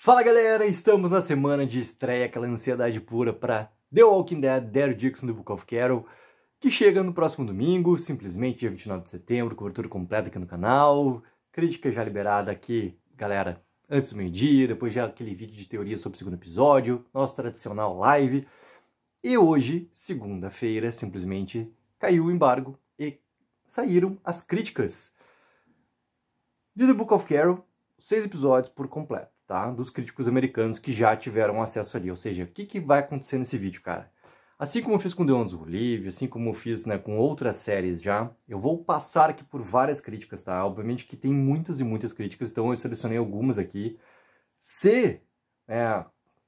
Fala galera, estamos na semana de estreia, aquela ansiedade pura para The Walking Dead, Daryl Dixon do Book of Carol, que chega no próximo domingo, simplesmente dia 29 de setembro, cobertura completa aqui no canal, crítica já liberada aqui, galera, antes do meio-dia, depois já aquele vídeo de teoria sobre o segundo episódio, nosso tradicional live, e hoje, segunda-feira, simplesmente caiu o embargo e saíram as críticas de The Book of Carol, 6 episódios por completo. Tá? Dos críticos americanos que já tiveram acesso ali. Ou seja, o que vai acontecer nesse vídeo, cara? Assim como eu fiz com The Ones Who Live, assim como eu fiz, né, com outras séries já, eu vou passar aqui por várias críticas, tá? Obviamente que tem muitas e muitas críticas, então eu selecionei algumas aqui.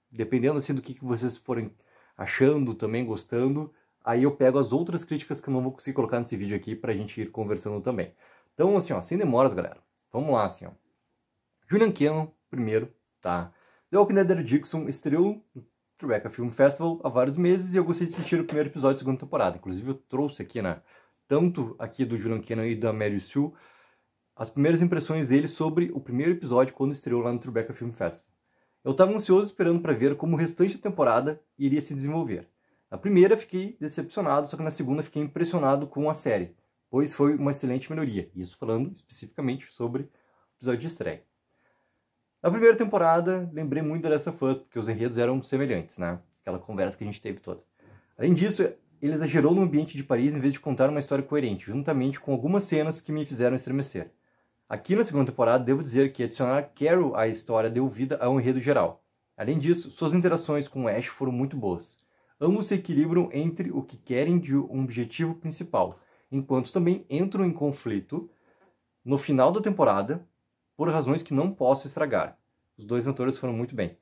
Dependendo assim do que vocês forem achando, também gostando, aí eu pego as outras críticas que eu não vou conseguir colocar nesse vídeo aqui pra gente ir conversando também. Então, assim, ó, sem demoras, galera. Vamos lá, assim, ó. Julian Cannon, primeiro, tá? The Walking Dead Daryl Dixon estreou no Tribeca Film Festival há vários meses e eu gostei de assistir o primeiro episódio da segunda temporada. Inclusive eu trouxe aqui, né, tanto aqui do Julian Cannon e da Mary Sue, as primeiras impressões dele sobre o primeiro episódio quando estreou lá no Tribeca Film Festival. Eu estava ansioso esperando para ver como o restante da temporada iria se desenvolver. Na primeira fiquei decepcionado, só que na segunda fiquei impressionado com a série, pois foi uma excelente melhoria. Isso falando especificamente sobre o episódio de estreia. Na primeira temporada, lembrei muito da Last of Us, porque os enredos eram semelhantes, né? Aquela conversa que a gente teve toda. Além disso, ele exagerou no ambiente de Paris em vez de contar uma história coerente, juntamente com algumas cenas que me fizeram estremecer. Aqui na segunda temporada, devo dizer que adicionar Carol à história deu vida a um enredo geral. Além disso, suas interações com Ash foram muito boas. Ambos se equilibram entre o que querem de um objetivo principal, enquanto também entram em conflito no final da temporada, por razões que não posso estragar. Os dois atores foram muito bem.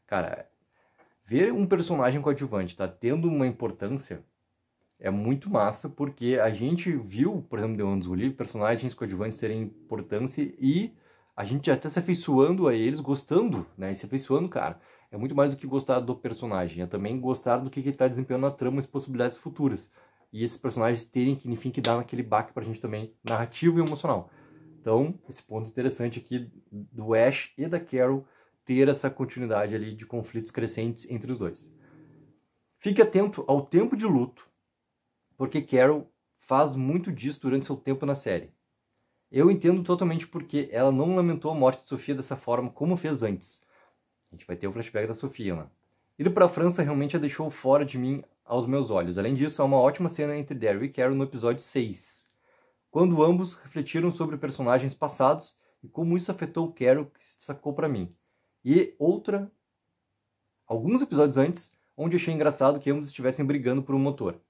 Cara, ver um personagem coadjuvante tá tendo uma importância é muito massa, porque a gente viu, por exemplo, The Ones Who Live, personagens coadjuvantes terem importância e a gente até se afeiçoando a eles, gostando, né? E se afeiçoando, cara, é muito mais do que gostar do personagem, é também gostar do que ele tá desempenhando na trama e as possibilidades futuras. E esses personagens terem, enfim, que dar aquele baque pra gente também, narrativo e emocional. Então, esse ponto interessante aqui do Ash e da Carol ter essa continuidade ali de conflitos crescentes entre os dois. Fique atento ao tempo de luto, porque Carol faz muito disso durante seu tempo na série. Eu entendo totalmente porque ela não lamentou a morte de Sofia dessa forma como fez antes. A gente vai ter o flashback da Sofia, né? Ir para a França realmente a deixou fora de mim aos meus olhos. Além disso, há uma ótima cena entre Daryl e Carol no episódio 6. Quando ambos refletiram sobre personagens passados e como isso afetou Carol, que se destacou para mim. E alguns episódios antes, onde achei engraçado que ambos estivessem brigando por um motor.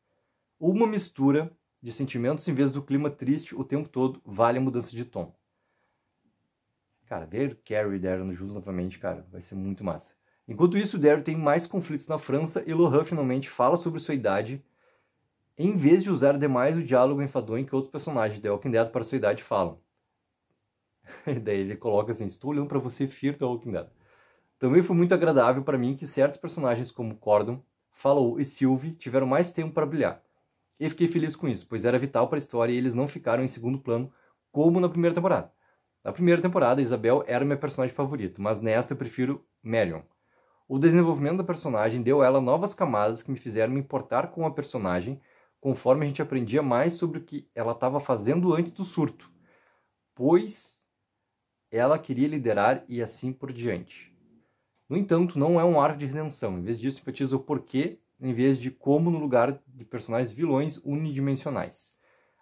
Uma mistura de sentimentos em vez do clima triste o tempo todo vale a mudança de tom. Cara, ver Carol e Daryl juntos novamente, cara, vai ser muito massa. Enquanto isso, Daryl tem mais conflitos na França e Lohan finalmente fala sobre sua idade, em vez de usar demais o diálogo enfadonho que outros personagens de The Walking Dead para sua idade falam. E daí ele coloca assim, estou olhando para você, Fear The Walking Dead. Também foi muito agradável para mim que certos personagens como Cordon, Fallow e Sylvie tiveram mais tempo para brilhar. E fiquei feliz com isso, pois era vital para a história e eles não ficaram em segundo plano como na primeira temporada. Na primeira temporada, Isabel era minha personagem favorita, mas nesta eu prefiro Marion. O desenvolvimento da personagem deu a ela novas camadas que me fizeram me importar com a personagem conforme a gente aprendia mais sobre o que ela estava fazendo antes do surto, pois ela queria liderar e assim por diante. No entanto, não é um arco de redenção, em vez disso enfatiza o porquê, em vez de como no lugar de personagens vilões unidimensionais.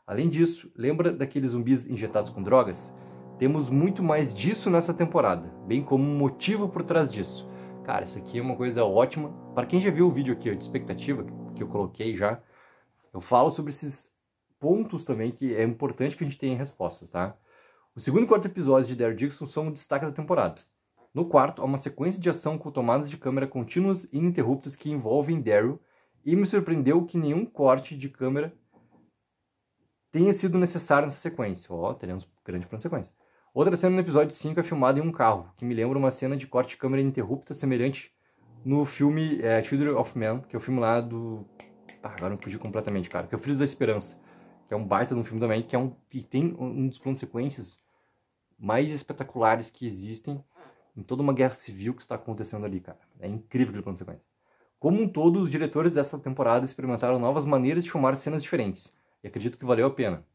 Além disso, lembra daqueles zumbis injetados com drogas? Temos muito mais disso nessa temporada, bem como um motivo por trás disso. Cara, isso aqui é uma coisa ótima. Para quem já viu o vídeo aqui de expectativa, que eu coloquei já, eu falo sobre esses pontos também que é importante que a gente tenha respostas, tá? O segundo e quarto episódios de Daryl Dixon são o destaque da temporada. No quarto, há uma sequência de ação com tomadas de câmera contínuas e ininterruptas que envolvem Daryl e me surpreendeu que nenhum corte de câmera tenha sido necessário nessa sequência. Ó, teremos grande plano de sequência. Outra cena no episódio 5 é filmada em um carro, que me lembra uma cena de corte de câmera ininterrupta semelhante no filme Children of Men, que é o filme lá do... agora me fugiu completamente, cara. Que é o Filhos da Esperança, que é um baita de um filme também, que tem um dos planos de sequências mais espetaculares que existem em toda uma guerra civil que está acontecendo ali, cara. É incrível aquele plano de sequência. Como um todo, os diretores dessa temporada experimentaram novas maneiras de filmar cenas diferentes, e acredito que valeu a pena.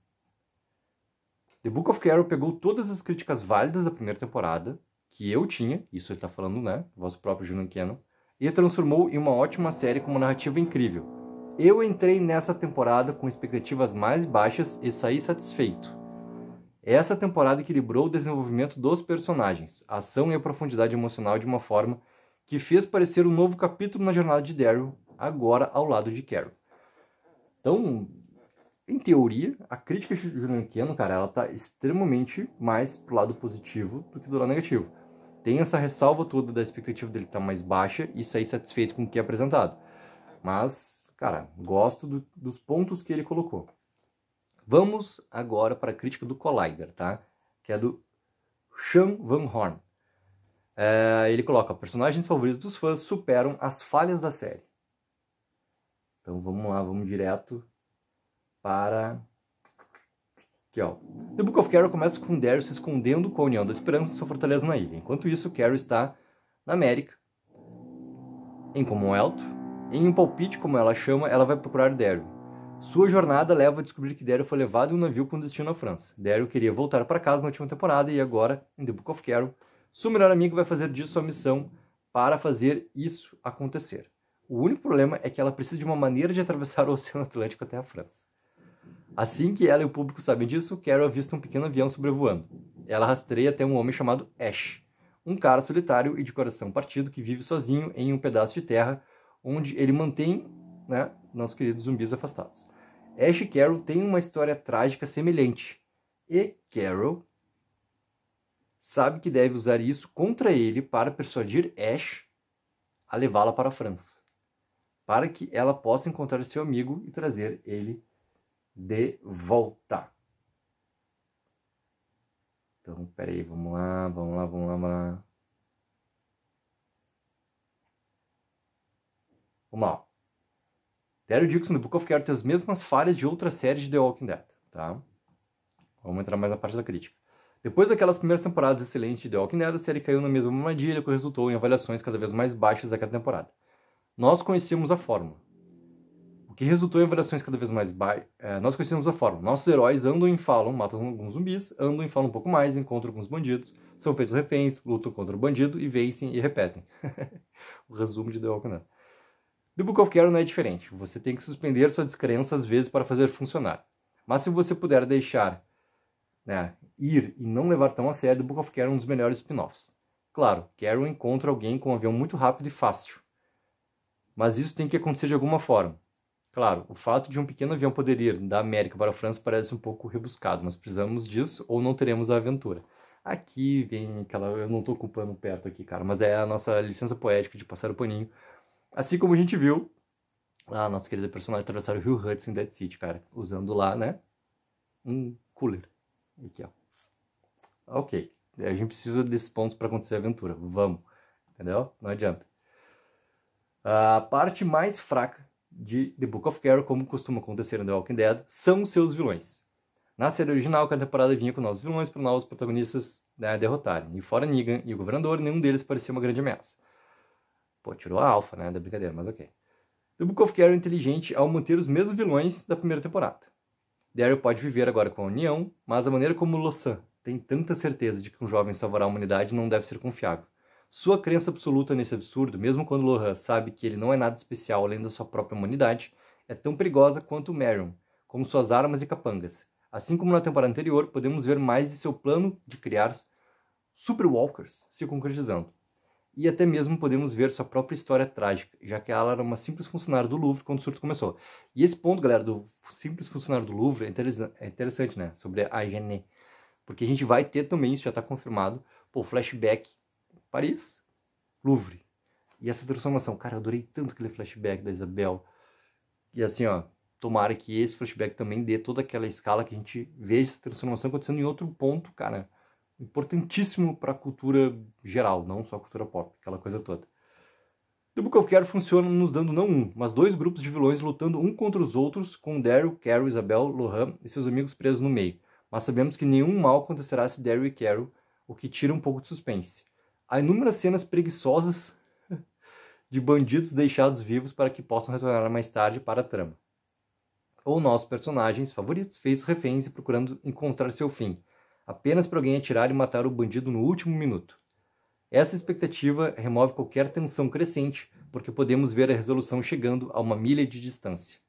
The Book of Carol pegou todas as críticas válidas da primeira temporada, que eu tinha, isso ele tá falando, né, vosso próprio Julian Cannon, e a transformou em uma ótima série com uma narrativa incrível. Eu entrei nessa temporada com expectativas mais baixas e saí satisfeito. Essa temporada equilibrou o desenvolvimento dos personagens, a ação e a profundidade emocional de uma forma que fez parecer um novo capítulo na jornada de Daryl, agora ao lado de Carol. Então, em teoria, a crítica de Julian Cannon, cara, ela tá extremamente mais pro lado positivo do que do lado negativo. Tem essa ressalva toda da expectativa dele estar mais baixa e sair satisfeito com o que é apresentado. Mas, cara, gosto dos pontos que ele colocou. Vamos agora para a crítica do Collider, tá? Que é do Sean Van Horn. Ele coloca: personagens favoritos dos fãs superam as falhas da série. Então vamos lá, vamos direto para... Aqui, ó. The Book of Carol começa com Daryl se escondendo com a União da Esperança e sua fortaleza na ilha. Enquanto isso, Carol está na América, em Commonwealth. Em um palpite, como ela chama, ela vai procurar Daryl. Sua jornada leva a descobrir que Daryl foi levado em um navio com destino à França. Daryl queria voltar para casa na última temporada e agora, em The Book of Carol, seu melhor amigo vai fazer disso sua missão para fazer isso acontecer. O único problema é que ela precisa de uma maneira de atravessar o Oceano Atlântico até a França. Assim que ela e o público sabem disso, Carol avista um pequeno avião sobrevoando. Ela rastreia até um homem chamado Ash, um cara solitário e de coração partido que vive sozinho em um pedaço de terra onde ele mantém, né, nossos queridos zumbis afastados. Ash e Carol têm uma história trágica semelhante, e Carol sabe que deve usar isso contra ele para persuadir Ash a levá-la para a França, para que ela possa encontrar seu amigo e trazer ele de volta. Então, peraí, vamos lá. Vamos lá. Daryl Dixon do Book of Carol tem as mesmas falhas de outras séries de The Walking Dead, tá? Vamos entrar mais na parte da crítica. Depois daquelas primeiras temporadas excelentes de The Walking Dead, a série caiu na mesma armadilha que resultou em avaliações cada vez mais baixas a cada temporada. Nós conhecíamos a fórmula. O que resultou em avaliações cada vez mais baixas... nós conhecíamos a fórmula. Nossos heróis andam e falam, matam alguns zumbis, andam e falam um pouco mais, encontram alguns bandidos, são feitos reféns, lutam contra o bandido e vencem e repetem. O resumo de The Walking Dead. The Book of Carol não é diferente. Você tem que suspender sua descrença às vezes para fazer funcionar. Mas se você puder deixar, né, ir e não levar tão a sério, The Book of Carol é um dos melhores spin-offs. Claro, Carol encontra alguém com um avião muito rápido e fácil. Mas isso tem que acontecer de alguma forma. Claro, o fato de um pequeno avião poder ir da América para a França parece um pouco rebuscado, mas precisamos disso ou não teremos a aventura. Aqui vem aquela... Eu não estou culpando perto aqui, cara, mas é a nossa licença poética de passar o paninho. Assim como a gente viu a nossa querida personagem atravessar o Rio Hudson em Dead City, cara, usando lá, né, um cooler. Aqui, ó. Ok, a gente precisa desses pontos para acontecer a aventura, vamos, entendeu? Não adianta. A parte mais fraca de The Book of Carol, como costuma acontecer no The Walking Dead, são seus vilões. Na série original, cada temporada vinha com novos vilões para novos protagonistas, né, derrotarem. E fora Negan e o Governador, nenhum deles parecia uma grande ameaça. Pô, tirou a Alpha, né, da brincadeira, mas ok. The Book of Carol é inteligente ao manter os mesmos vilões da primeira temporada. Daryl pode viver agora com a União, mas a maneira como Losan tem tanta certeza de que um jovem salvará a humanidade não deve ser confiável. Sua crença absoluta nesse absurdo, mesmo quando Lohan sabe que ele não é nada especial além da sua própria humanidade, é tão perigosa quanto Marion, com suas armas e capangas. Assim como na temporada anterior, podemos ver mais de seu plano de criar Superwalkers se concretizando. E até mesmo podemos ver sua própria história trágica, já que ela era uma simples funcionária do Louvre quando o surto começou. E esse ponto, galera, do simples funcionário do Louvre é interessante, né? Sobre a Jeanne. Porque a gente vai ter também, isso já está confirmado, flashback Paris, Louvre. E essa transformação, cara, eu adorei tanto aquele flashback da Isabel. E assim, ó, tomara que esse flashback também dê toda aquela escala que a gente veja essa transformação acontecendo em outro ponto, cara, importantíssimo para a cultura geral, não só a cultura pop, aquela coisa toda. The Book of Carol funciona nos dando não um, mas dois grupos de vilões lutando um contra os outros, com Daryl, Carol, Isabel, Lohan e seus amigos presos no meio. Mas sabemos que nenhum mal acontecerá se Daryl e Carol, o que tira um pouco de suspense. Há inúmeras cenas preguiçosas de bandidos deixados vivos para que possam retornar mais tarde para a trama. Ou nossos personagens favoritos feitos reféns e procurando encontrar seu fim, apenas para alguém atirar e matar o bandido no último minuto. Essa expectativa remove qualquer tensão crescente, porque podemos ver a resolução chegando a 1 milha de distância.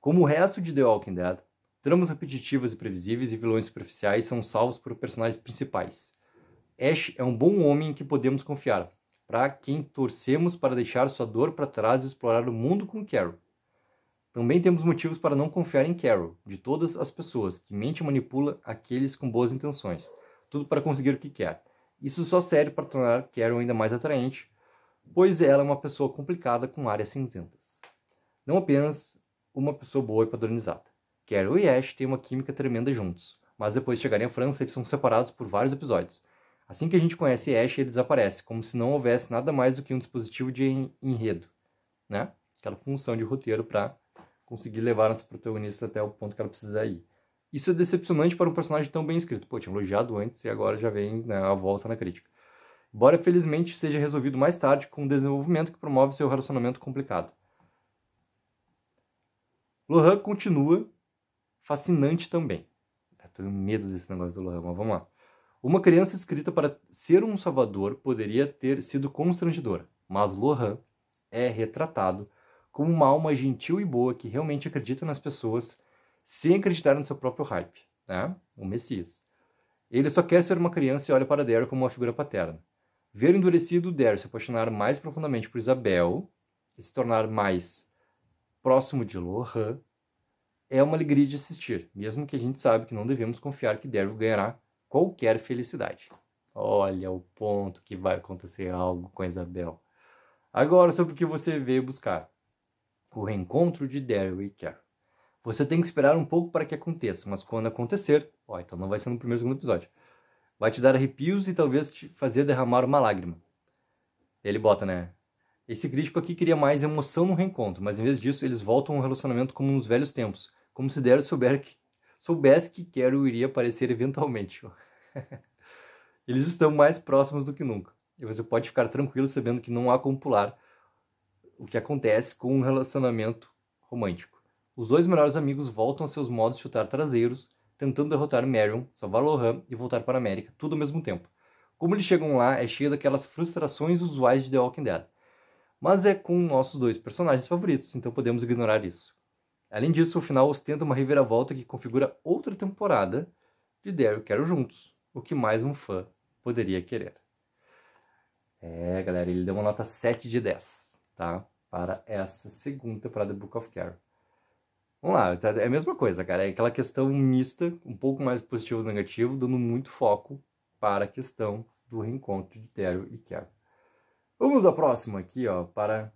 Como o resto de The Walking Dead, tramas repetitivas e previsíveis e vilões superficiais são salvos por personagens principais. Ash é um bom homem em que podemos confiar, para quem torcemos para deixar sua dor para trás e explorar o mundo com Carol. Também temos motivos para não confiar em Carol, de todas as pessoas, que mente e manipula aqueles com boas intenções, tudo para conseguir o que quer. Isso só serve para tornar Carol ainda mais atraente, pois ela é uma pessoa complicada com áreas cinzentas. Não apenas uma pessoa boa e padronizada. Carol e Ash têm uma química tremenda juntos, mas depois de chegarem à França eles são separados por vários episódios. Assim que a gente conhece Ash, ele desaparece, como se não houvesse nada mais do que um dispositivo de enredo, né? Aquela função de roteiro para conseguir levar nossa protagonista até o ponto que ela precisa ir. Isso é decepcionante para um personagem tão bem escrito. Pô, tinha elogiado antes e agora já vem, né, a volta na crítica. Embora felizmente seja resolvido mais tarde com um desenvolvimento que promove seu relacionamento complicado. Lohan continua fascinante também. Eu tenho medo desse negócio do Lohan, mas vamos lá. Uma criança escrita para ser um salvador poderia ter sido constrangedora, mas Lohan é retratado como uma alma gentil e boa que realmente acredita nas pessoas sem acreditar no seu próprio hype, né? O Messias. Ele só quer ser uma criança e olha para Daryl como uma figura paterna. Ver o endurecido Daryl se apaixonar mais profundamente por Isabel e se tornar mais próximo de Lohan é uma alegria de assistir, mesmo que a gente sabe que não devemos confiar que Daryl ganhará qualquer felicidade. Olha o ponto que vai acontecer algo com a Isabel. Agora sobre o que você veio buscar. O reencontro de Daryl e Carol. Você tem que esperar um pouco para que aconteça, mas quando acontecer, então não vai ser no primeiro ou segundo episódio, vai te dar arrepios e talvez te fazer derramar uma lágrima. Ele bota, né? Esse crítico aqui queria mais emoção no reencontro, mas em vez disso eles voltam ao relacionamento como nos velhos tempos, como se Daryl soubesse que Carol iria aparecer eventualmente. Eles estão mais próximos do que nunca, e você pode ficar tranquilo sabendo que não há como pular o que acontece com um relacionamento romântico. Os dois melhores amigos voltam a seus modos de chutar traseiros, tentando derrotar Marion, salvar Lohan e voltar para a América, tudo ao mesmo tempo. Como eles chegam lá, é cheio daquelas frustrações usuais de The Walking Dead. Mas é com nossos dois personagens favoritos, então podemos ignorar isso. Além disso, o final ostenta uma reviravolta que configura outra temporada de Daryl e Carol juntos, o que mais um fã poderia querer. Galera, ele deu uma nota 7 de 10, tá? Para essa segunda temporada do Book of Carol. Vamos lá, é a mesma coisa, cara. É aquela questão mista, um pouco mais positivo e negativo, dando muito foco para a questão do reencontro de Daryl e Carol. Vamos à próxima aqui, ó, para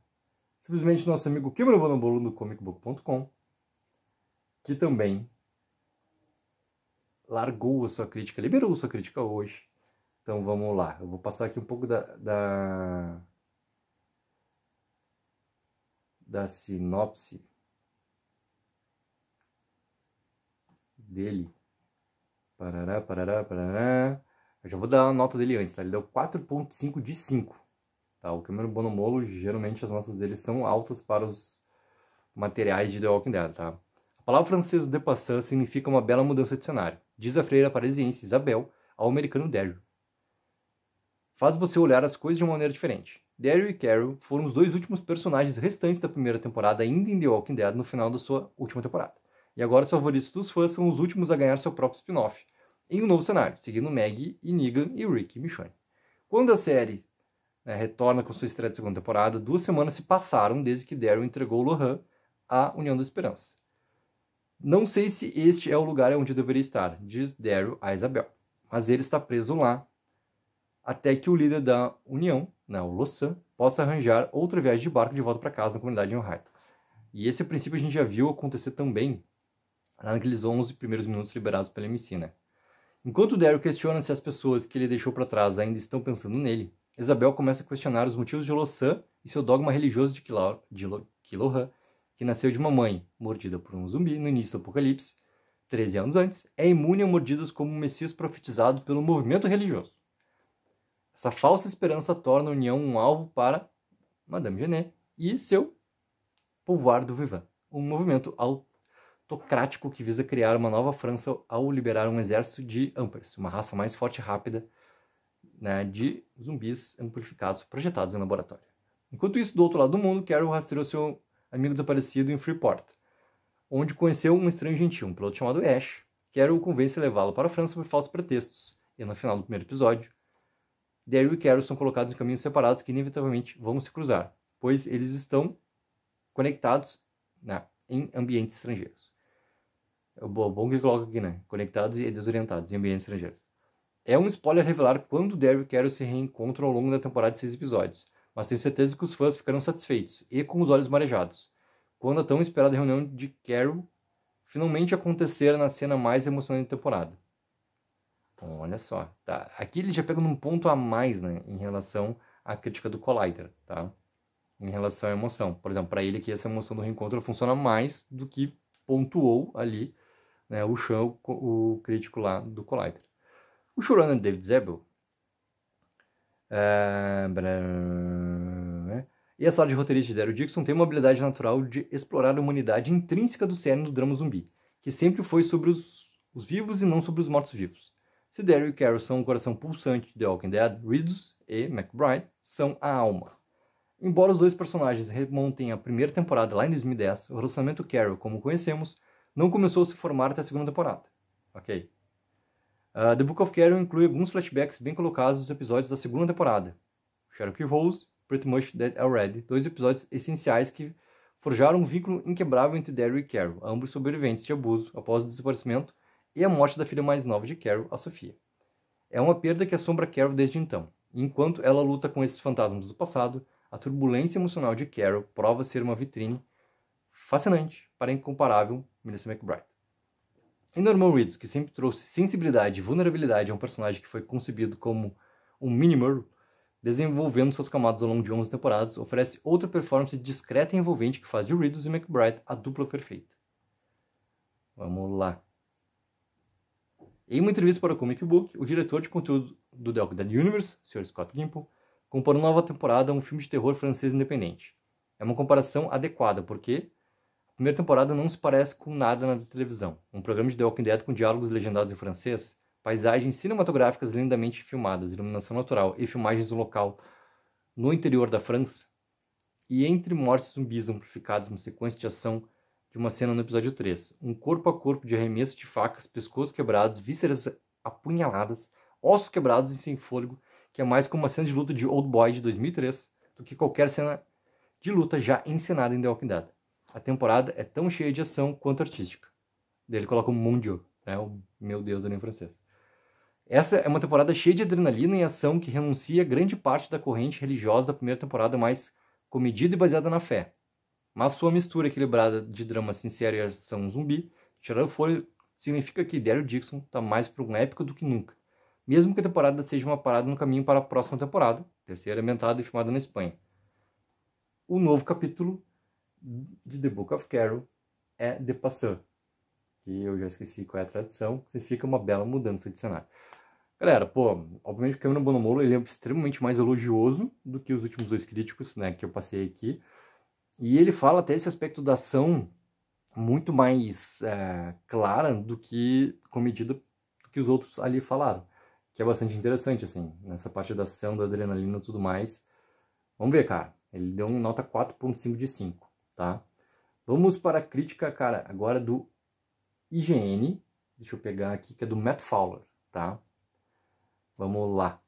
simplesmente nosso amigo Cameron Bonobolo do comicbook.com, que também largou a sua crítica, liberou sua crítica hoje. Então vamos lá, eu vou passar aqui um pouco da sinopse dele. Parará. Eu já vou dar a nota dele antes, tá? Ele deu 4.5 de 5. Tá? O Cameron Bonobolo, geralmente as notas dele são altas para os materiais de The Walking Dead, tá? A palavra francesa de passant significa uma bela mudança de cenário. Diz a freira parisiense Isabel ao americano Daryl. Faz você olhar as coisas de uma maneira diferente. Daryl e Carol foram os dois últimos personagens restantes da primeira temporada ainda em The Walking Dead no final da sua última temporada. E agora os favoritos dos fãs são os últimos a ganhar seu próprio spin-off, em um novo cenário, seguindo Maggie e Negan e Rick e Michonne. Quando a série retorna com sua estreia de segunda temporada, 2 semanas se passaram desde que Daryl entregou Lohan à União da Esperança. Não sei se este é o lugar onde eu deveria estar, diz Daryl a Isabel, mas ele está preso lá até que o líder da União, o Losan, possa arranjar outra viagem de barco de volta para casa na comunidade de Ohio. E esse princípio a gente já viu acontecer também naqueles 11 primeiros minutos liberados pela MC, né? Enquanto Daryl questiona se as pessoas que ele deixou para trás ainda estão pensando nele, Isabel começa a questionar os motivos de Losan e seu dogma religioso de que Lohan, que nasceu de uma mãe mordida por um zumbi no início do Apocalipse, 13 anos antes, é imune a mordidas como um Messias profetizado pelo movimento religioso. Essa falsa esperança torna a União um alvo para Madame Genet e seu Pouvoir du Vivant, um movimento autocrático que visa criar uma nova França ao liberar um exército de Ampers, uma raça mais forte e rápida, né, de zumbis amplificados projetados em laboratório. Enquanto isso, do outro lado do mundo, Carol rastreou seu amigo desaparecido em Freeport, onde conheceu um estranho gentil, um piloto chamado Ash. Carol o convence a levá-lo para a França por falsos pretextos, e no final do primeiro episódio, Daryl e Carol são colocados em caminhos separados que inevitavelmente vão se cruzar, pois eles estão conectados, né, em ambientes estrangeiros. É bom que coloca aqui, né? Conectados e desorientados em ambientes estrangeiros. É um spoiler revelar quando Daryl e Carol se reencontram ao longo da temporada de 6 episódios, mas tenho certeza que os fãs ficarão satisfeitos e com os olhos marejados quando a tão esperada reunião de Carol finalmente acontecer na cena mais emocionante da temporada. Olha só, tá? Aqui ele já pega num ponto a mais, né, em relação à crítica do Collider, tá? Em relação à emoção. Por exemplo, para ele aqui essa emoção do reencontro funciona mais do que pontuou ali, né, o crítico lá do Collider. O showrunner David Zebel e a sala de roteirista de Daryl Dixon tem uma habilidade natural de explorar a humanidade intrínseca do cerne do drama zumbi, que sempre foi sobre os vivos e não sobre os mortos-vivos. Se Daryl e Carol são o coração pulsante de The Walking Dead, Reedus e McBride são a alma. Embora os dois personagens remontem à primeira temporada lá em 2010, o relacionamento Carol, como conhecemos, não começou a se formar até a segunda temporada. Ok? The Book of Carol inclui alguns flashbacks bem colocados nos episódios da segunda temporada. Cherokee Rose, Pretty Much Dead Already, 2 episódios essenciais que forjaram um vínculo inquebrável entre Daryl e Carol, ambos sobreviventes de abuso após o desaparecimento e a morte da filha mais nova de Carol, a Sofia. É uma perda que assombra Carol desde então. E enquanto ela luta com esses fantasmas do passado, a turbulência emocional de Carol prova ser uma vitrine fascinante para a incomparável Melissa McBride. E Norman Reedus, que sempre trouxe sensibilidade e vulnerabilidade a um personagem que foi concebido como um mini-Merle, desenvolvendo suas camadas ao longo de 11 temporadas, oferece outra performance discreta e envolvente que faz de Reedus e McBride a dupla perfeita. Vamos lá. Em uma entrevista para o Comic Book, o diretor de conteúdo do The Walking Dead Universe, Sr. Scott Gimple, comparou a nova temporada a um filme de terror francês independente. É uma comparação adequada, porque a primeira temporada não se parece com nada na televisão. Um programa de The Walking Dead com diálogos legendados em francês, paisagens cinematográficas lindamente filmadas, iluminação natural e filmagens do local no interior da França, e entre mortes zumbis amplificadas, uma sequência de ação de uma cena no episódio 3. Um corpo a corpo de arremesso de facas, pescoços quebrados, vísceras apunhaladas, ossos quebrados e sem fôlego, que é mais como uma cena de luta de Old Boy de 2003 do que qualquer cena de luta já encenada em The Walking Dead. A temporada é tão cheia de ação quanto artística. Daí ele coloca o Mon Dieu, né? O meu Deus ali em francês. Essa é uma temporada cheia de adrenalina e ação que renuncia grande parte da corrente religiosa da primeira temporada, mais comedida e baseada na fé. Mas sua mistura equilibrada de drama sincero e ação zumbi, tirar o fôlego, significa que Daryl Dixon está mais para um épico do que nunca. Mesmo que a temporada seja uma parada no caminho para a próxima temporada, terceira ambientada e filmada na Espanha. O novo capítulo de The Book of Carol é The Passeur, que eu já esqueci qual é a tradução, significa uma bela mudança de cenário. Galera, pô, obviamente o Cameron Bonomolo ele é extremamente mais elogioso do que os últimos 2 críticos, né, que eu passei aqui. E ele fala até esse aspecto da ação muito mais clara do que comedida do que os outros ali falaram. Que é bastante interessante, assim, nessa parte da ação, da adrenalina e tudo mais. Vamos ver, cara. Ele deu uma nota 4.5 de 5, tá? Vamos para a crítica, cara, agora do IGN. Deixa eu pegar aqui, que é do Matt Fowler, tá? Vamos lá.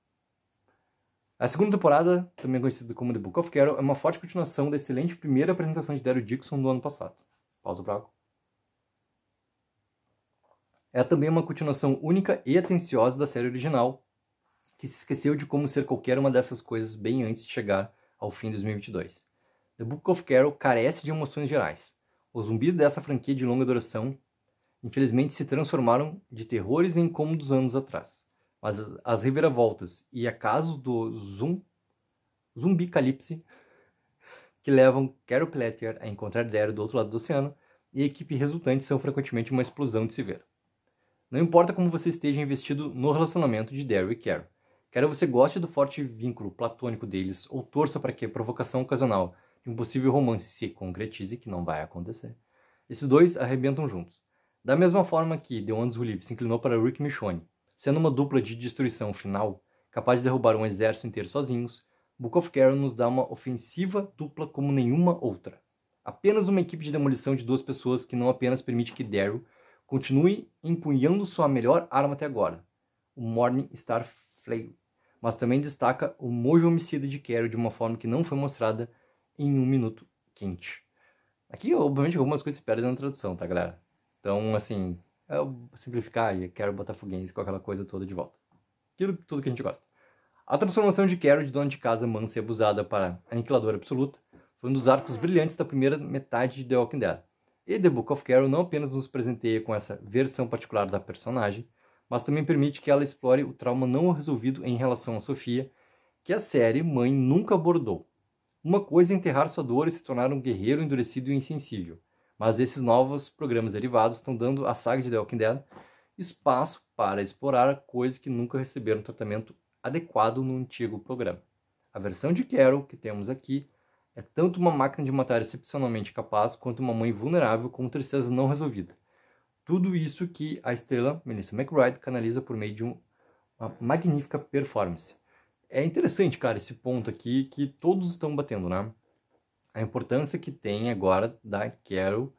A segunda temporada, também conhecida como The Book of Carol, é uma forte continuação da excelente primeira apresentação de Daryl Dixon do ano passado. Pausa pra água. É também uma continuação única e atenciosa da série original, que se esqueceu de como ser qualquer uma dessas coisas bem antes de chegar ao fim de 2022. The Book of Carol carece de emoções gerais. Os zumbis dessa franquia de longa duração, infelizmente, se transformaram de terrores em incômodos anos atrás. Mas as reviravoltas e acasos do zumbicalipse que levam Carol Pelletier a encontrar Daryl do outro lado do oceano e a equipe resultante são frequentemente uma explosão de se ver. Não importa como você esteja investido no relacionamento de Daryl e Carol, Quer você goste do forte vínculo platônico deles, ou torça para que a provocação ocasional de um possível romance se concretize, que não vai acontecer, esses dois arrebentam juntos. Da mesma forma que The Ones Who Live se inclinou para Rick e Michonne, sendo uma dupla de destruição final, capaz de derrubar um exército inteiro sozinhos, Book of Carol nos dá uma ofensiva dupla como nenhuma outra. Apenas uma equipe de demolição de duas pessoas que não apenas permite que Daryl continue empunhando sua melhor arma até agora, o Morning Star Flail, mas também destaca o mojo homicida de Carol de uma forma que não foi mostrada em um minuto quente. Aqui, obviamente, algumas coisas se perdem na tradução, tá, galera? Então, assim, simplificar e Carol botafoguense com aquela coisa toda de volta. Tudo que a gente gosta. A transformação de Carol de dona de casa mansa e abusada para aniquiladora absoluta foi um dos arcos brilhantes da primeira metade de The Walking Dead. E The Book of Carol não apenas nos presenteia com essa versão particular da personagem, mas também permite que ela explore o trauma não resolvido em relação a Sofia, que a série Mãe nunca abordou. Uma coisa é enterrar sua dor e se tornar um guerreiro endurecido e insensível, mas esses novos programas derivados estão dando à saga de The Walking Dead espaço para explorar coisas que nunca receberam tratamento adequado no antigo programa. A versão de Carol que temos aqui é tanto uma máquina de matar excepcionalmente capaz quanto uma mãe vulnerável com tristeza não resolvida. Tudo isso que a estrela Melissa McBride canaliza por meio de uma magnífica performance. É interessante, cara, esse ponto aqui que todos estão batendo, né? A importância que tem agora da Carol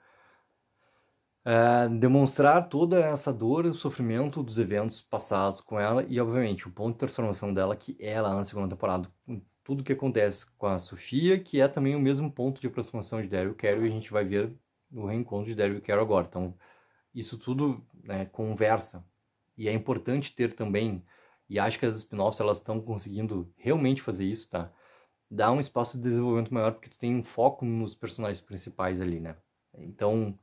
demonstrar toda essa dor e o sofrimento dos eventos passados com ela e, obviamente, o ponto de transformação dela que é lá na segunda temporada. Tudo que acontece com a Sofia, que é também o mesmo ponto de aproximação de Daryl e Carol, e a gente vai ver no reencontro de Daryl e Carol agora. Então, isso tudo, né, conversa. E é importante ter também, e acho que as spin-offs elas estão conseguindo realmente fazer isso, tá? Dar um espaço de desenvolvimento maior, porque tu tem um foco nos personagens principais ali, né? Então,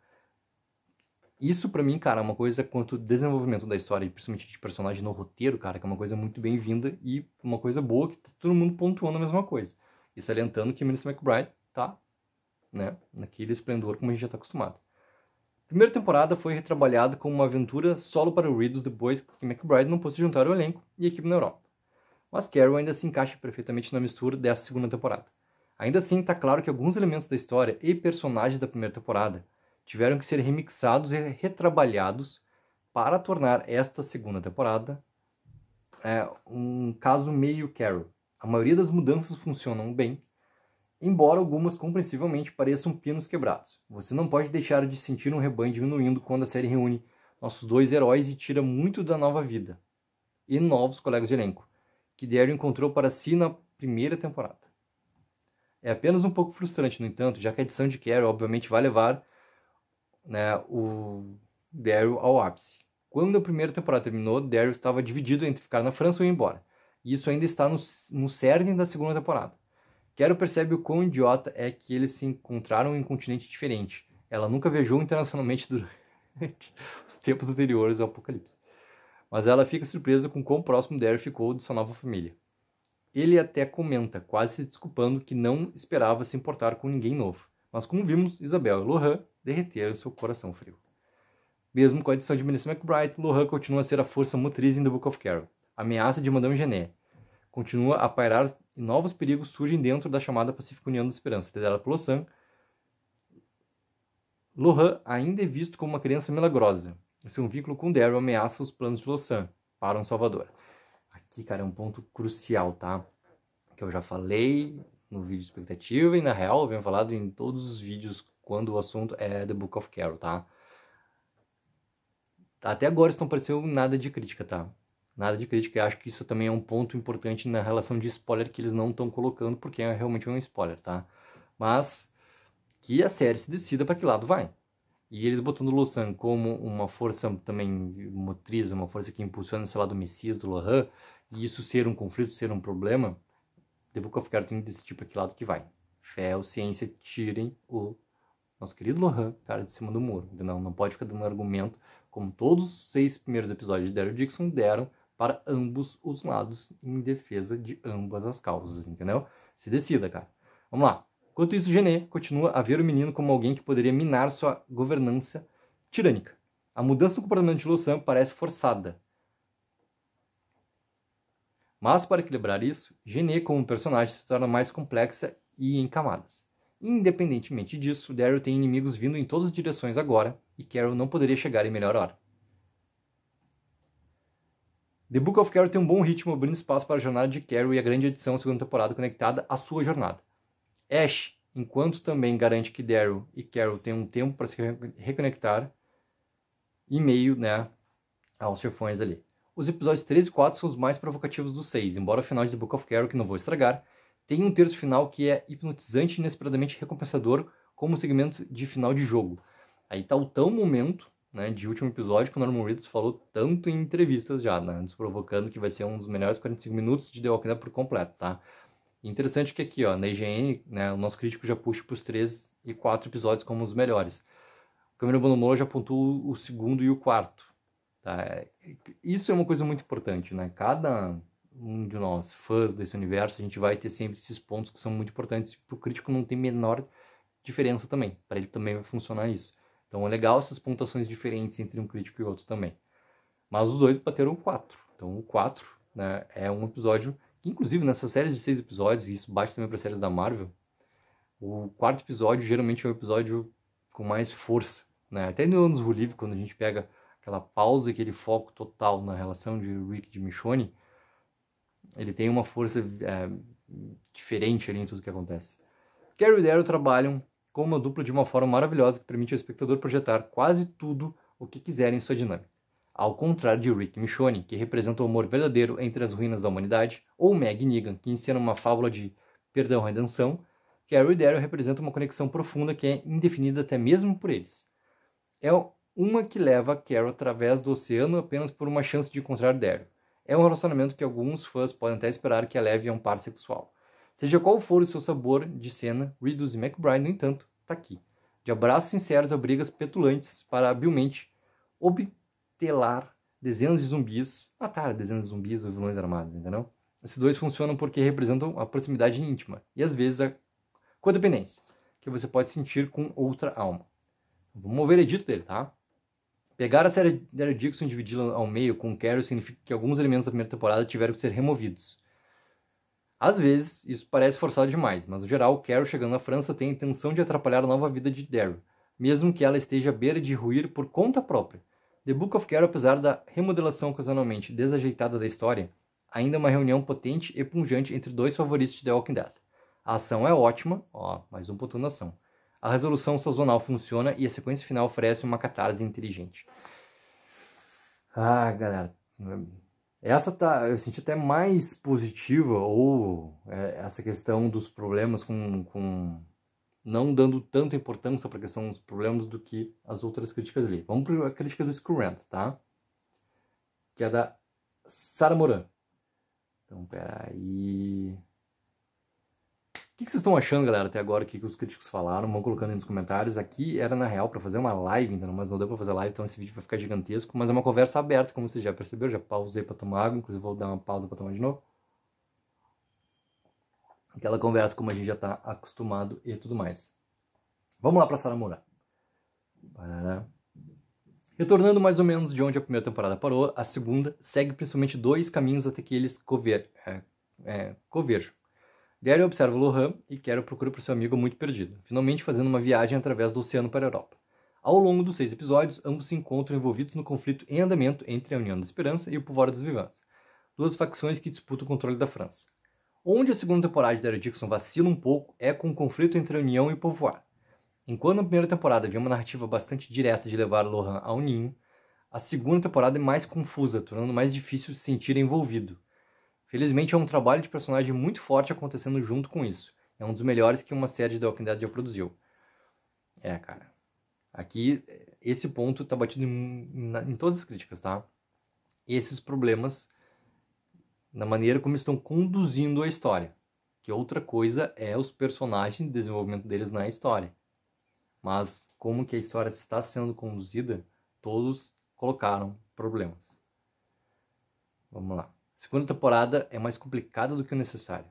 isso pra mim, cara, é uma coisa quanto desenvolvimento da história, e principalmente de personagem no roteiro, cara, que é uma coisa muito bem-vinda e uma coisa boa que tá todo mundo pontuando a mesma coisa. E salientando que Melissa McBride tá, né, naquele esplendor como a gente já tá acostumado. A primeira temporada foi retrabalhada como uma aventura solo para o Reedus depois que McBride não pôde se juntar ao elenco e equipe na Europa. Mas Carol ainda se encaixa perfeitamente na mistura dessa segunda temporada. Ainda assim, tá claro que alguns elementos da história e personagens da primeira temporada tiveram que ser remixados e retrabalhados para tornar esta segunda temporada um caso meio Carol. A maioria das mudanças funcionam bem, embora algumas compreensivelmente pareçam pinos quebrados. Você não pode deixar de sentir um rebanho diminuindo quando a série reúne nossos dois heróis e tira muito da nova vida e novos colegas de elenco que Daryl encontrou para si na primeira temporada. É apenas um pouco frustrante, no entanto, já que a edição de Carol obviamente vai levar, né, o Daryl ao ápice. Quando a primeira temporada terminou, Daryl estava dividido entre ficar na França ou ir embora. E isso ainda está no cerne da segunda temporada. Carol percebe o quão idiota é que eles se encontraram em um continente diferente. Ela nunca viajou internacionalmente durante os tempos anteriores ao apocalipse. Mas ela fica surpresa com quão próximo Daryl ficou de sua nova família. Ele até comenta, quase se desculpando, que não esperava se importar com ninguém novo. Mas como vimos, Isabel e Lohan derreteram seu coração frio. Mesmo com a edição de Melissa McBride, Lohan continua a ser a força motriz em The Book of Carol. A ameaça de Madame Genet continua a pairar e novos perigos surgem dentro da chamada Pacífica União da Esperança, liderada por Losan. Lohan ainda é visto como uma criança milagrosa. Seu vínculo com Daryl ameaça os planos de Losan para um salvador. Aqui, cara, é um ponto crucial, tá? Que eu já falei no vídeo de expectativa e, na real, eu venho falado em todos os vídeos quando o assunto é The Book of Carol, tá? Até agora isso não pareceu nada de crítica, tá? Nada de crítica, eu acho que isso também é um ponto importante na relação de spoiler que eles não estão colocando, porque é realmente um spoiler, tá? Mas que a série se decida para que lado vai. E eles botando o Losan como uma força também motriz, uma força que impulsiona esse lado Messias do Lohan, e isso ser um conflito, ser um problema, The Book of Carol tem que decidir para que lado que vai. Fé ou ciência, tirem o nosso querido Lohan, cara, de cima do muro. Não pode ficar dando argumento, como todos os 6 primeiros episódios de Daryl Dixon deram para ambos os lados, em defesa de ambas as causas, entendeu? Se decida, cara. Vamos lá. Enquanto isso, Genet continua a ver o menino como alguém que poderia minar sua governança tirânica. A mudança do comportamento de Losan parece forçada. Mas para equilibrar isso, Genet como personagem se torna mais complexa e em camadas. Independentemente disso, Daryl tem inimigos vindo em todas as direções agora, e Carol não poderia chegar em melhor hora. The Book of Carol tem um bom ritmo, abrindo espaço para a jornada de Carol e a grande edição da segunda temporada conectada à sua jornada. Ash, enquanto também garante que Daryl e Carol têm um tempo para se reconectar, em meio, aos chefões ali. Os episódios 3 e 4 são os mais provocativos dos 6, embora o final de The Book of Carol, que não vou estragar, tenha um terço final que é hipnotizante e inesperadamente recompensador como segmento de final de jogo. Aí tá o tal momento, de último episódio, que o Norman Reedus falou tanto em entrevistas já, nos provocando que vai ser um dos melhores 45 minutos de The Walking Dead por completo, tá? Interessante que aqui, na IGN, o nosso crítico já puxa para os 3 e 4 episódios como os melhores. O Cameron Bonomolo já apontou o segundo e o quarto. Tá? Isso é uma coisa muito importante, Cada um de nós, fãs desse universo, a gente vai ter sempre esses pontos que são muito importantes. Para o crítico não tem menor diferença também. Para ele também vai funcionar isso. Então é legal essas pontuações diferentes entre um crítico e outro também. Mas os dois bateram 4. Então o 4 é um episódio que, inclusive, nessas séries de 6 episódios, e isso bate também para séries da Marvel, o quarto episódio geralmente é um episódio com mais força. Até no Anos Livre, quando a gente pega aquela pausa, aquele foco total na relação de Rick e de Michonne, ele tem uma força diferente ali em tudo que acontece. Carol e Daryl trabalham como uma dupla de uma forma maravilhosa que permite ao espectador projetar quase tudo o que quiser em sua dinâmica. Ao contrário de Rick e Michonne, que representam o amor verdadeiro entre as ruínas da humanidade, ou Meg e Negan, que encenam uma fábula de perdão-redenção, Carol e Daryl representam uma conexão profunda que é indefinida até mesmo por eles. É uma que leva Carol através do oceano apenas por uma chance de encontrar Daryl. É um relacionamento que alguns fãs podem até esperar que a leve a um par sexual. Seja qual for o seu sabor de cena, Reedus e McBride, no entanto, está aqui. De abraços sinceros a brigas petulantes para habilmente obtelar dezenas de zumbis, matar dezenas de zumbis ou vilões armados, entendeu? Esses dois funcionam porque representam a proximidade íntima e às vezes a codependência, que você pode sentir com outra alma. Vamos ver o veredito dele, tá? Pegar a série Daryl Dixon e dividi-la ao meio com Carol significa que alguns elementos da primeira temporada tiveram que ser removidos. Às vezes, isso parece forçado demais, mas no geral, Carol chegando na França tem a intenção de atrapalhar a nova vida de Daryl, mesmo que ela esteja à beira de ruir por conta própria. The Book of Carol, apesar da remodelação ocasionalmente desajeitada da história, ainda é uma reunião potente e pungente entre dois favoritos de The Walking Dead. A ação é ótima, mais um ponto na ação. A resolução sazonal funciona e a sequência final oferece uma catarse inteligente. Galera, essa eu senti até mais positiva, ou essa questão dos problemas com não dando tanta importância para a questão dos problemas do que as outras críticas ali. Vamos para a crítica do Screw Rant, tá? Que é da Sarah Moran. Então, peraí. O que vocês estão achando, galera, até agora, o que os críticos falaram? Vão colocando aí nos comentários. Aqui era, na real, para fazer uma live, então, mas não deu para fazer live, então esse vídeo vai ficar gigantesco. Mas é uma conversa aberta, como vocês já perceberam. Já pausei para tomar água, inclusive vou dar uma pausa para tomar de novo. Aquela conversa como a gente já está acostumado e tudo mais. Vamos lá para Sarah Moran. Retornando mais ou menos de onde a primeira temporada parou, a segunda segue principalmente dois caminhos até que eles converjam. Daryl observa Lohan e Carol procura por seu amigo muito perdido, finalmente fazendo uma viagem através do oceano para a Europa. Ao longo dos 6 episódios, ambos se encontram envolvidos no conflito em andamento entre a União da Esperança e o Povoado dos Vivants, duas facções que disputam o controle da França. Onde a segunda temporada de Daryl Dixon vacila um pouco é com o conflito entre a União e o Povoar. Enquanto na primeira temporada havia uma narrativa bastante direta de levar Lohan ao ninho, a segunda temporada é mais confusa, tornando mais difícil se sentir envolvido. Felizmente é um trabalho de personagem muito forte acontecendo junto com isso. É um dos melhores que uma série de The Walking Dead já produziu. Cara. Aqui, esse ponto tá batido em todas as críticas, tá? Esses problemas na maneira como estão conduzindo a história. Que outra coisa é os personagens e o desenvolvimento deles na história. Mas como que a história está sendo conduzida, todos colocaram problemas. Vamos lá. A segunda temporada é mais complicada do que o necessário.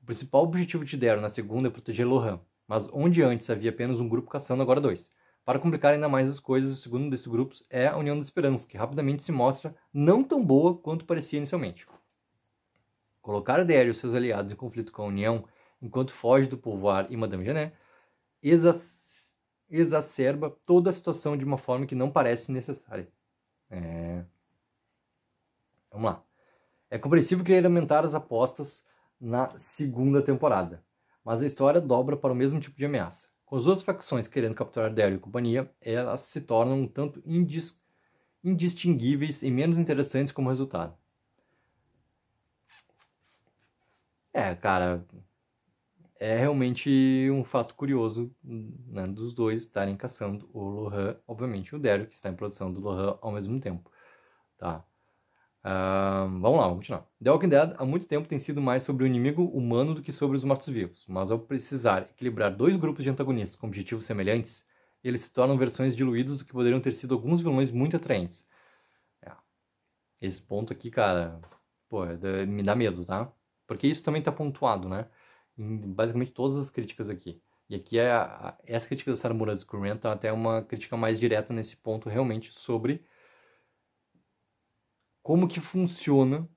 O principal objetivo de Daryl na segunda é proteger Lohan, mas onde antes havia apenas um grupo caçando, agora 2. Para complicar ainda mais as coisas, o segundo desses grupos é a União da Esperança, que rapidamente se mostra não tão boa quanto parecia inicialmente. Colocar Daryl e seus aliados em conflito com a União, enquanto foge do Pouvoir e Madame Genet, exacerba toda a situação de uma forma que não parece necessária. Vamos lá. É compreensível querer aumentar as apostas na segunda temporada, mas a história dobra para o mesmo tipo de ameaça. Com as duas facções querendo capturar Daryl e companhia, elas se tornam um tanto indistinguíveis e menos interessantes como resultado. Cara, é realmente um fato curioso, né, dos dois estarem caçando o Lohan, obviamente o Daryl, que está em produção do Lohan ao mesmo tempo. Tá? Vamos lá, vamos continuar. The Walking Dead há muito tempo tem sido mais sobre o inimigo humano do que sobre os mortos-vivos, mas ao precisar equilibrar dois grupos de antagonistas com objetivos semelhantes, eles se tornam versões diluídas do que poderiam ter sido alguns vilões muito atraentes. Esse ponto aqui, cara, me dá medo, tá? Porque isso também tá pontuado, né? Em basicamente todas as críticas aqui. E aqui essa crítica da Sarah Murad Curran tá até uma crítica mais direta nesse ponto, realmente, sobre como que funciona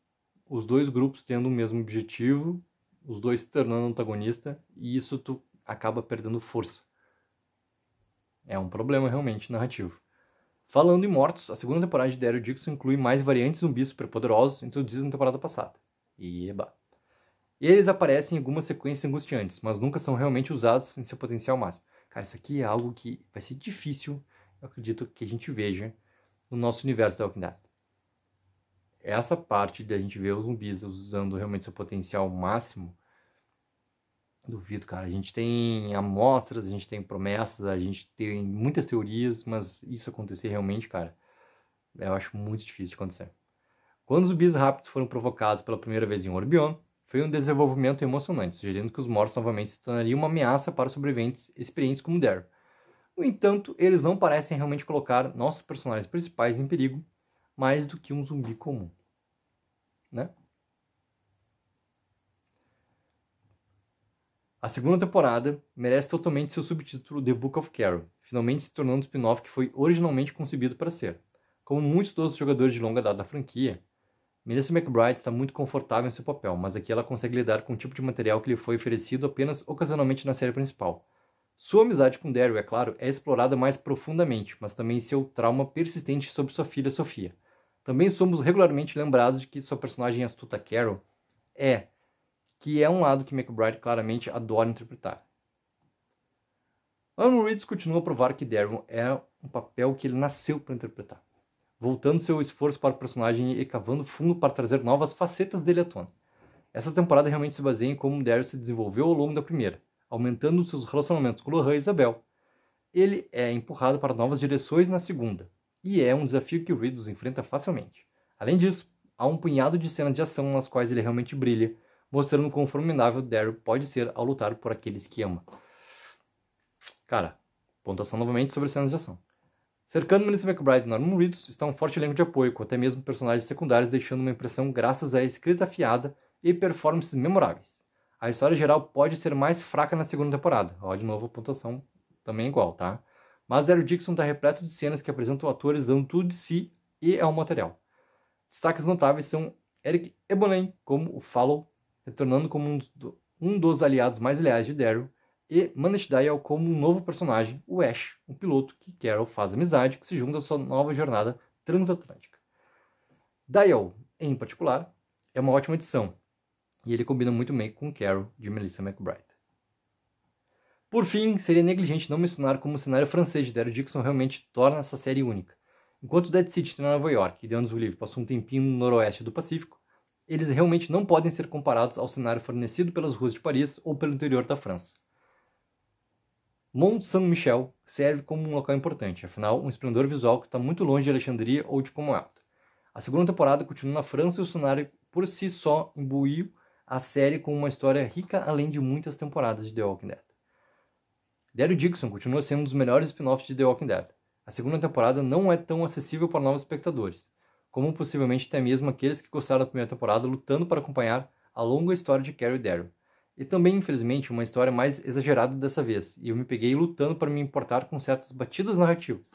os dois grupos tendo o mesmo objetivo, os dois se tornando antagonista, e isso tu acaba perdendo força. É um problema realmente narrativo. Falando em mortos, a segunda temporada de Daryl Dixon inclui mais variantes zumbis superpoderosos introduzidos na temporada passada. Eba. Eles aparecem em algumas sequências angustiantes, mas nunca são realmente usados em seu potencial máximo. Cara, isso aqui é algo que vai ser difícil, eu acredito, que a gente veja no nosso universo da Walking Dead. Essa parte da gente ver os zumbis usando realmente seu potencial máximo, duvido, cara. A gente tem amostras, a gente tem promessas, a gente tem muitas teorias, mas isso acontecer realmente, cara, eu acho muito difícil de acontecer. Quando os zumbis rápidos foram provocados pela primeira vez em Orbion, foi um desenvolvimento emocionante, sugerindo que os mortos novamente se tornariam uma ameaça para os sobreviventes experientes como Daryl. No entanto, eles não parecem realmente colocar nossos personagens principais em perigo mais do que um zumbi comum, né? A segunda temporada merece totalmente seu subtítulo The Book of Carol, finalmente se tornando o spin-off que foi originalmente concebido para ser. Como muitos dos jogadores de longa data da franquia, Melissa McBride está muito confortável em seu papel, mas aqui ela consegue lidar com o tipo de material que lhe foi oferecido apenas ocasionalmente na série principal. Sua amizade com Daryl, é claro, é explorada mais profundamente, mas também seu trauma persistente sobre sua filha Sofia. Também somos regularmente lembrados de que sua personagem astuta Carol que é um lado que McBride claramente adora interpretar. Norman Reedus continua a provar que Daryl é um papel que ele nasceu para interpretar, voltando seu esforço para o personagem e cavando fundo para trazer novas facetas dele à tona. Essa temporada realmente se baseia em como Daryl se desenvolveu ao longo da primeira, aumentando seus relacionamentos com Lohan e Isabel. Ele é empurrado para novas direções na segunda, e é um desafio que Reedus enfrenta facilmente. Além disso, há um punhado de cenas de ação nas quais ele realmente brilha, mostrando quão formidável Daryl pode ser ao lutar por aqueles que ama. Cara, pontuação novamente sobre cenas de ação. Cercando Melissa McBride e Norman Reedus está um forte elenco de apoio, com até mesmo personagens secundários deixando uma impressão graças à escrita afiada e performances memoráveis. A história geral pode ser mais fraca na segunda temporada. Ó, de novo a pontuação também é igual, tá? Mas Daryl Dixon está repleto de cenas que apresentam atores dando tudo de si e ao material. Destaques notáveis são Eric Ebonen como o Fallow, retornando como um dos aliados mais leais de Daryl, e Manish Dayal como um novo personagem, o Ash, um piloto que Carol faz amizade que se junta à sua nova jornada transatlântica. Dayal, em particular, é uma ótima adição, e ele combina muito bem com Carol, de Melissa McBride. Por fim, seria negligente não mencionar como o cenário francês de Daryl Dixon realmente torna essa série única. Enquanto Dead City tem Nova York e The Deus o Livre passou um tempinho no noroeste do Pacífico, eles realmente não podem ser comparados ao cenário fornecido pelas ruas de Paris ou pelo interior da França. Mont Saint-Michel serve como um local importante, afinal, um esplendor visual que está muito longe de Alexandria ou de Commonwealth. A segunda temporada continua na França e o cenário por si só imbuiu a série com uma história rica além de muitas temporadas de The Walking Dead. Daryl Dixon continua sendo um dos melhores spin-offs de The Walking Dead. A segunda temporada não é tão acessível para novos espectadores, como possivelmente até mesmo aqueles que gostaram da primeira temporada lutando para acompanhar a longa história de Carol e Daryl. E também, infelizmente, uma história mais exagerada dessa vez, e eu me peguei lutando para me importar com certas batidas narrativas.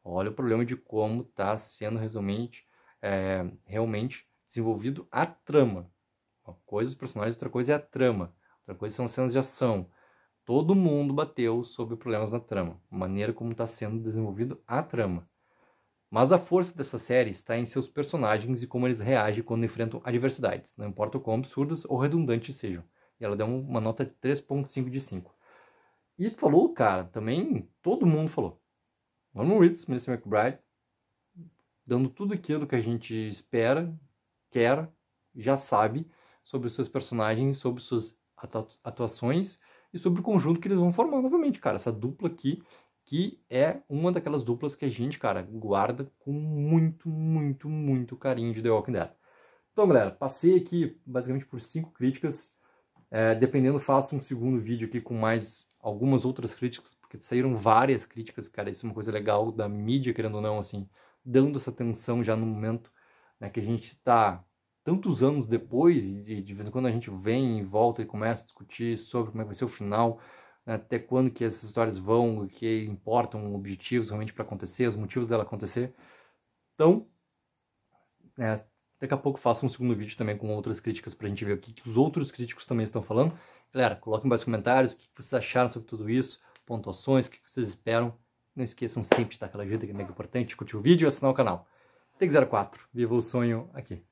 Olha o problema de como está sendo realmente desenvolvido a trama. Uma coisa os personagens, outra coisa é a trama. Outra coisa são as cenas de ação. Todo mundo bateu sobre problemas na trama. A maneira como está sendo desenvolvido a trama. Mas a força dessa série está em seus personagens e como eles reagem quando enfrentam adversidades. Não importa o quão absurdas ou redundantes sejam. E ela deu uma nota de 3.5 de 5. E falou, cara, também todo mundo falou. Norman Reedus, Melissa McBride, dando tudo aquilo que a gente espera, quer, já sabe sobre os seus personagens, sobre suas atuações e sobre o conjunto que eles vão formar novamente, cara. Essa dupla aqui, que é uma daquelas duplas que a gente, cara, guarda com muito, muito, muito carinho de The Walking Dead. Então, galera, passei aqui basicamente por 5 críticas. Dependendo, faço um segundo vídeo aqui com mais algumas outras críticas, porque saíram várias críticas, cara. Isso é uma coisa legal da mídia, querendo ou não, assim, dando essa atenção já no momento, né, que a gente está tantos anos depois, e de vez em quando a gente vem e volta e começa a discutir sobre como é que vai ser o final, né, até quando que essas histórias vão, o que importam, objetivos realmente para acontecer, os motivos dela acontecer. Então, daqui a pouco faço um segundo vídeo também com outras críticas pra gente ver o que os outros críticos também estão falando. Galera, coloquem embaixo nos comentários o que vocês acharam sobre tudo isso, pontuações, o que vocês esperam. Não esqueçam sempre de dar aquela ajuda que é mega importante, curtir o vídeo e assinar o canal. Take04, viva o sonho aqui.